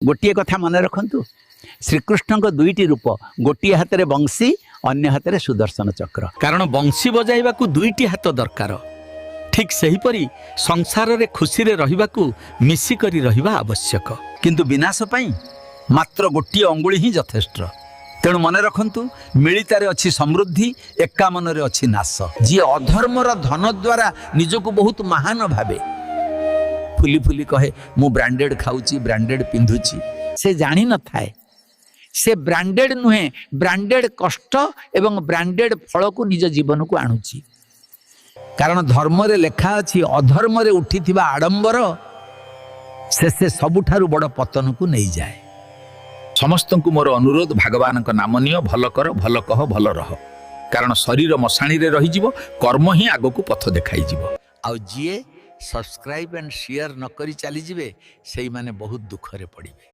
गोटे कथा मन रखु श्रीकृष्ण को दुईटी रूप गोटे हाथ में बंशी अन्य हाथ में सुदर्शन चक्र कारण बंशी बजाइबा को दुईटी हाथ दरकार ठीक सेहीपरि संसार रे खुशी रे रहिबाकू मिसिकरी रहिबा आवश्यक किंतु विनाश पई मात्र गोटे अंगुली ही यथेष्ट तेणु मन रखु मिलितारे अच्छी समृद्धि एका मन रे अच्छी नाश जी अधर्मर धन द्वारा निजको बहुत महान भावे फुली फुली कहे मु ब्रांडेड खाऊची ब्रांडेड पिंधुची से जानी न थाए से ब्रांडेड नुहे ब्रांडेड कष्ट एवं ब्रांडेड फल को निज जीवन को आणुची कारण धर्म रे लेखा अच्छी अधर्म रे उठी आडंबर से सबुठारु बड़ पतन को नहीं जाए समस्त को मोर अनुरोध भगवान का नाम नियो भल कर भल कह भल रह कारण शरीर मशाणी रे रही जीवो कर्म ही आगो को पथ देखाई जीवो आ जीए सब्सक्राइब एंड शेयर न करी चली जिवे सेई माने बहुत दुख रे पड़िबे।